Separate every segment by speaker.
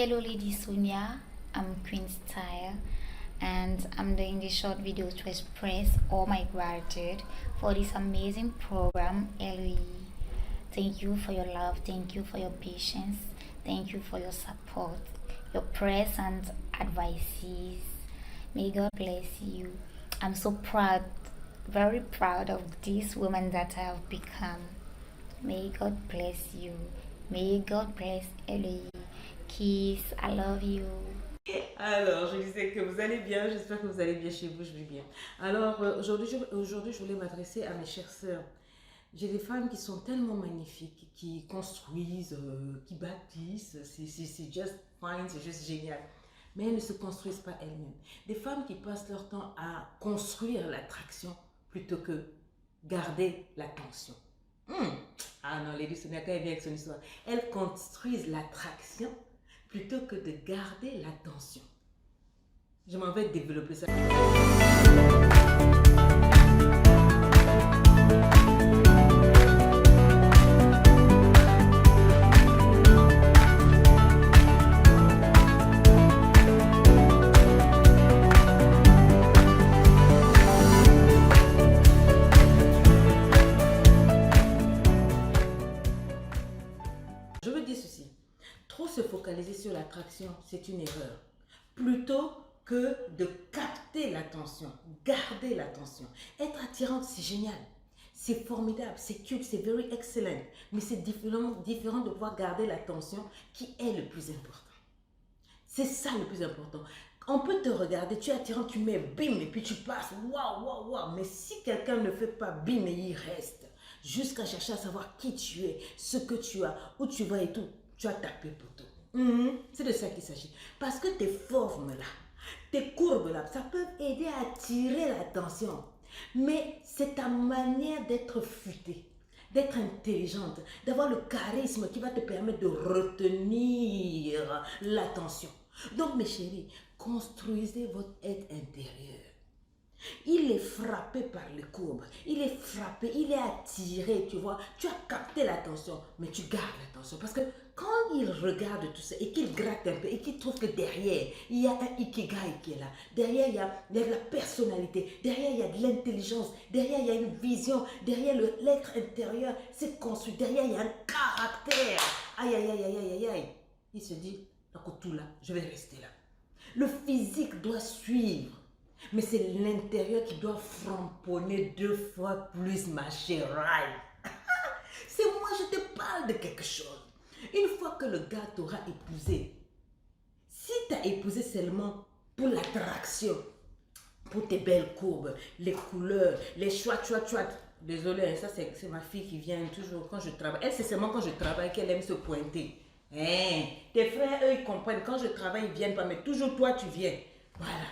Speaker 1: Hello, Lady Sonia. I'm Queen Style, and I'm doing this short video to express all my gratitude for this amazing program, LE. Thank you for your love, thank you for your patience, thank you for your support, your prayers and advices. May God bless you. I'm so proud, very proud of this woman that I have become. May God bless you. May God bless Ellie. Kiss, I love you.
Speaker 2: Alors, je disais que vous allez bien, j'espère que vous allez bien chez vous, je vais bien. Alors, aujourd'hui, je voulais m'adresser à mes chères sœurs. J'ai des femmes qui sont tellement magnifiques, qui construisent, qui bâtissent, c'est just fine, c'est juste génial. Mais elles ne se construisent pas elles-mêmes. Des femmes qui passent leur temps à construire l'attraction plutôt que garder l'attention. Ah non, Lady Sonia, quand elle vient avec son histoire, elles construisent l'attraction plutôt que de garder l'attention. Je m'en vais développer ça. Je veux dire ceci, trop se focaliser sur l'attraction, c'est une erreur. Plutôt que de capter l'attention, garder l'attention. Être attirante, c'est génial. C'est formidable, c'est cute, c'est very excellent. Mais c'est différent de pouvoir garder l'attention qui est le plus important. C'est ça le plus important. On peut te regarder, tu es attirant, tu mets bim et puis tu passes. Waouh, waouh, waouh. Mais si quelqu'un ne fait pas bim et il reste, jusqu'à chercher à savoir qui tu es, ce que tu as, où tu vas et tout, tu as tapé pour tout. C'est de ça qu'il s'agit. Parce que tes formes là, tes courbes là, ça peut aider à attirer l'attention. Mais c'est ta manière d'être futée, d'être intelligente, d'avoir le charisme qui va te permettre de retenir l'attention. Donc mes chéris, construisez votre être intérieur. Il est frappé par les courbes, il est frappé, il est attiré, tu vois. Tu as capté l'attention, mais tu gardes l'attention. Parce que quand il regarde tout ça et qu'il gratte un peu et qu'il trouve que derrière, il y a un ikigai qui est là. Derrière, il y a de la personnalité. Derrière, il y a de l'intelligence. Derrière, il y a une vision. Derrière, l'être intérieur s'est construit. Derrière, il y a un caractère. Aïe, aïe, aïe, aïe, aïe, aïe, aïe. Il se dit, tout là, je vais rester là. Le physique doit suivre. Mais c'est l'intérieur qui doit framponner 2 fois plus, ma chérie. C'est moi, je te parle de quelque chose. Une fois que le gars t'aura épousé, si tu as épousé seulement pour l'attraction, pour tes belles courbes, les couleurs, les choix. Désolée, ça c'est ma fille qui vient toujours quand je travaille. Elle, c'est seulement quand je travaille qu'elle aime se pointer. Tes frères, eux, ils comprennent. Quand je travaille, ils ne viennent pas. Mais toujours toi, tu viens. Voilà.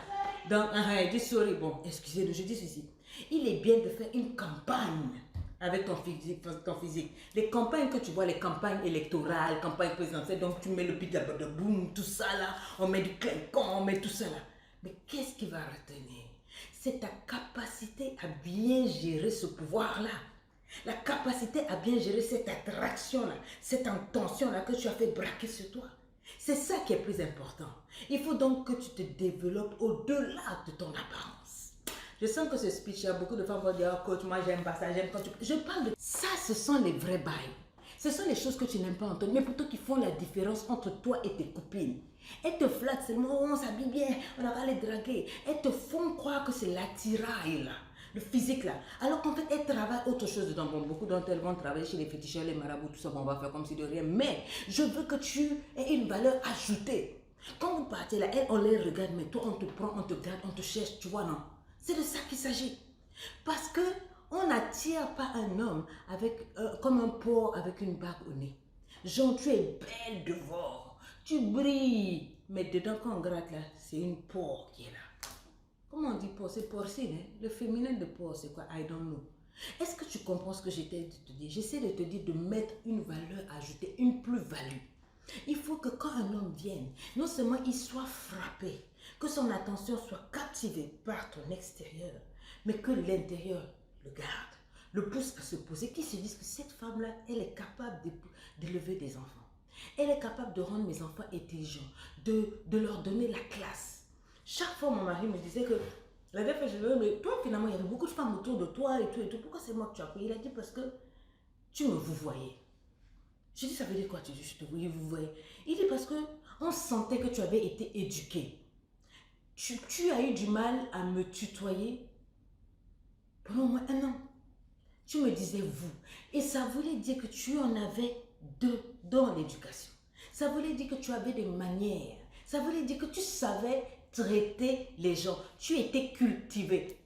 Speaker 2: Donc, elle dit, sorry, bon, excusez-le, je dis ceci. Il est bien de faire une campagne avec ton physique. Les campagnes que tu vois, les campagnes électorales, campagnes présidentielles, donc tu mets le beat de boum, tout ça là, on met du clinquant, on met tout ça là. Mais qu'est-ce qui va retenir? C'est ta capacité à bien gérer ce pouvoir-là. La capacité à bien gérer cette attraction-là, cette intention-là que tu as fait braquer sur toi. C'est ça qui est plus important. Il faut donc que tu te développes au-delà de ton apparence. Je sens que ce speech, il y a beaucoup de femmes qui vont dire, oh coach, moi j'aime pas ça, j'aime quand tu... Je parle de ça, ce sont les vrais bails. Ce sont les choses que tu n'aimes pas entendre, mais plutôt qui font la différence entre toi et tes copines. Elles te flattent seulement, oh, on s'habille bien, on va les draguer. Elles te font croire que c'est l'attirail là. Le physique là. Alors qu'en fait, elles travaillent autre chose dedans. Bon, beaucoup d'entre elles vont travailler chez les féticheurs, les marabouts, tout ça. Bon, on va faire comme si de rien. Mais je veux que tu aies une valeur ajoutée. Quand vous partez là, elles, on les regarde, mais toi, on te prend, on te garde, on te cherche, tu vois, non? C'est de ça qu'il s'agit. Parce que on n'attire pas un homme avec, comme un porc avec une bague au nez. Genre, tu es belle devant, tu brilles. Mais dedans, quand on gratte là, c'est une porc qui est là. Comment on dit porc? C'est porcine, hein? Le féminin de porc, c'est quoi? I don't know. Est-ce que tu comprends ce que j'essaie de te dire? J'essaie de te dire de mettre une valeur ajoutée, une plus-value. Il faut que quand un homme vienne, non seulement il soit frappé, que son attention soit captivée par ton extérieur, mais que l'intérieur le garde, le pousse à se poser, qu'il se dise que cette femme-là, elle est capable d'élever des enfants. Elle est capable de rendre mes enfants intelligents, de leur donner la classe. Chaque fois, mon mari me disait que la dernière fois, je lui ai dit, mais toi, finalement, il y avait beaucoup de femmes autour de toi et tout et tout. Pourquoi c'est moi que tu as pris? Il a dit, parce que tu me vous voyais. Je dis, ça veut dire quoi? Tu dis, je te voyais, vous voyez. Il dit, parce que on sentait que tu avais été éduqué. Tu as eu du mal à me tutoyer pendant au moins 1 an. Tu me disais vous. Et ça voulait dire que tu en avais deux dans l'éducation. Ça voulait dire que tu avais des manières. Ça voulait dire que tu savais traiter les gens. Tu étais cultivé.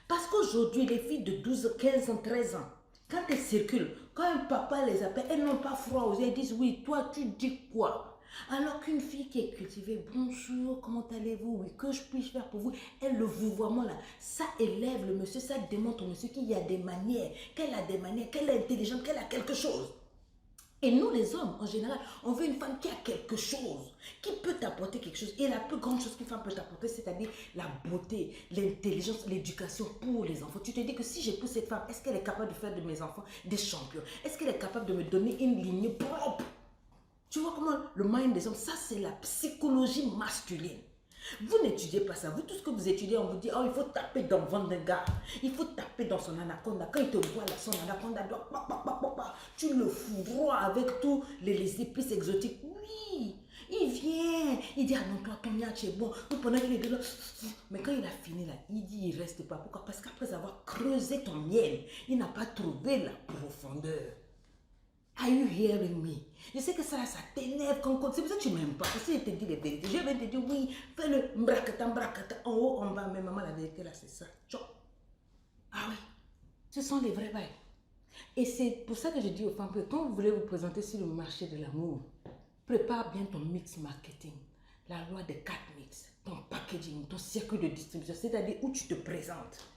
Speaker 2: Parce qu'aujourd'hui, les filles de 12, 15 ans, 13 ans, quand elles circulent, quand un papa les appelle, elles n'ont pas froid aux yeux. Elles disent oui, toi tu dis quoi? Alors qu'une fille qui est cultivée, bonjour, comment allez-vous? Oui, que je puis faire pour vous? Elle, le vouvoiement là, ça élève le monsieur, ça démontre au monsieur qu'il y a des manières, qu'elle a des manières, qu'elle est intelligente, qu'elle a quelque chose. Et nous les hommes, en général, on veut une femme qui a quelque chose, qui peut t'apporter quelque chose. Et la plus grande chose qu'une femme peut t'apporter, c'est-à-dire la beauté, l'intelligence, l'éducation pour les enfants. Tu te dis que si j'épouse cette femme, est-ce qu'elle est capable de faire de mes enfants des champions? Est-ce qu'elle est capable de me donner une ligne propre? Tu vois comment le mind des hommes, ça c'est la psychologie masculine. Vous n'étudiez pas ça. Vous, tout ce que vous étudiez, on vous dit, oh, il faut taper dans le ventre d'un gars. Il faut taper dans son anaconda. Quand il te voit là, son anaconda doit, tu le foudroies avec tous les épices exotiques. Oui, il vient. Il dit, ah non, toi, ton miat, est bon. Donc, pendant qu'il est là, mais quand il a fini là, il dit, il reste pas. Pourquoi? Parce qu'après avoir creusé ton miel, il n'a pas trouvé la profondeur. Are you hearing me? Je sais que ça t'énerve comme c'est pour ça que tu m'aimes pas. Parce que je te dis les vérités. Je vais te dire oui, fais le mbrakata, en haut, en bas. Mais maman, la vérité là, c'est ça. Ah oui, ce sont les vrais bails. Et c'est pour ça que je dis aux femmes que quand vous voulez vous présenter sur le marché de l'amour, prépare bien ton mix marketing. La loi des 4 mix, ton packaging, ton circuit de distribution, c'est-à-dire où tu te présentes.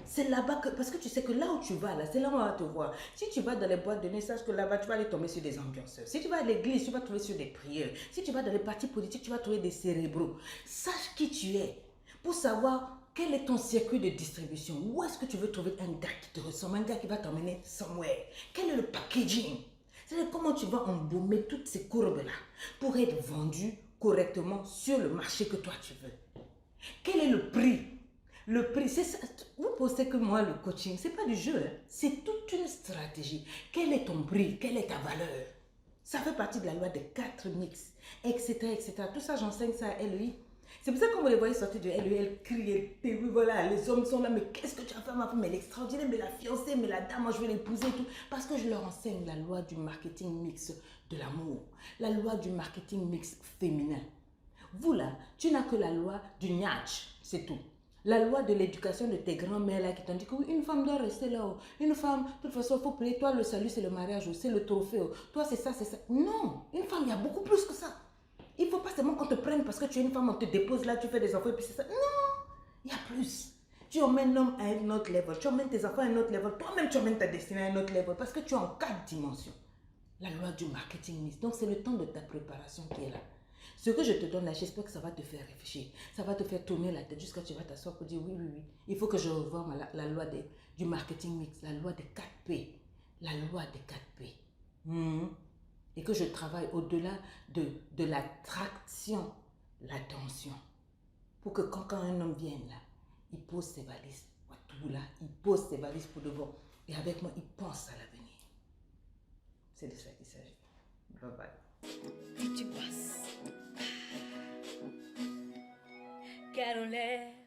Speaker 2: C'est là-bas que, parce que tu sais que là où tu vas, là, c'est là où on va te voir. Si tu vas dans les boîtes de nuit, sache que là-bas, tu vas aller tomber sur des ambianceurs. Si tu vas à l'église, tu vas tomber sur des prières. Si tu vas dans les partis politiques, tu vas trouver des cérébraux. Sache qui tu es pour savoir quel est ton circuit de distribution. Où est-ce que tu veux trouver un gars qui te ressemble, un gars qui va t'emmener somewhere. Quel est le packaging? C'est-à-dire comment tu vas embaumer toutes ces courbes-là pour être vendu correctement sur le marché que toi tu veux. Quel est le prix? Le prix, c'est ça. Vous pensez que moi, le coaching, c'est pas du jeu. Hein? C'est toute une stratégie. Quel est ton prix? Quelle est ta valeur? Ça fait partie de la loi des 4 mix, etc., etc. Tout ça, j'enseigne ça à LEI. C'est pour ça que quand vous les voyez sortir de LEI, elles crient, voilà, les hommes sont là, mais qu'est-ce que tu as fait, ma femme? Mais elle est extraordinaire, mais la fiancée, mais la dame, moi je vais l'épouser et tout. Parce que je leur enseigne la loi du marketing mix de l'amour, la loi du marketing mix féminin. Vous là, tu n'as que la loi du niach, c'est tout. La loi de l'éducation de tes grands-mères là qui t'ont dit que oui, une femme doit rester là-haut. Une femme, de toute façon, il faut payer. Toi, le salut, c'est le mariage, c'est le trophée. Toi, c'est ça, c'est ça. Non, une femme, il y a beaucoup plus que ça. Il ne faut pas seulement qu'on te prenne parce que tu es une femme, on te dépose là, tu fais des enfants et puis c'est ça. Non, il y a plus. Tu emmènes l'homme à un autre level. Tu emmènes tes enfants à un autre level. Toi-même, tu emmènes ta destinée à un autre level parce que tu es en 4 dimensions. La loi du marketing mix. Donc, c'est le temps de ta préparation qui est là. Ce que je te donne là, j'espère que ça va te faire réfléchir. Ça va te faire tourner la tête jusqu'à ce que tu vas t'asseoir pour dire oui, oui, oui. Il faut que je revoie la loi du marketing mix, la loi des 4 P. La loi des 4 P. Et que je travaille au-delà de l'attraction, l'attention. Pour que quand un homme vienne là, il pose ses valises. Tout là, il pose ses valises pour de bon. Et avec moi, il pense à l'avenir. C'est de ça qu'il s'agit. Bye bye.
Speaker 3: Et tu passes. Carolette.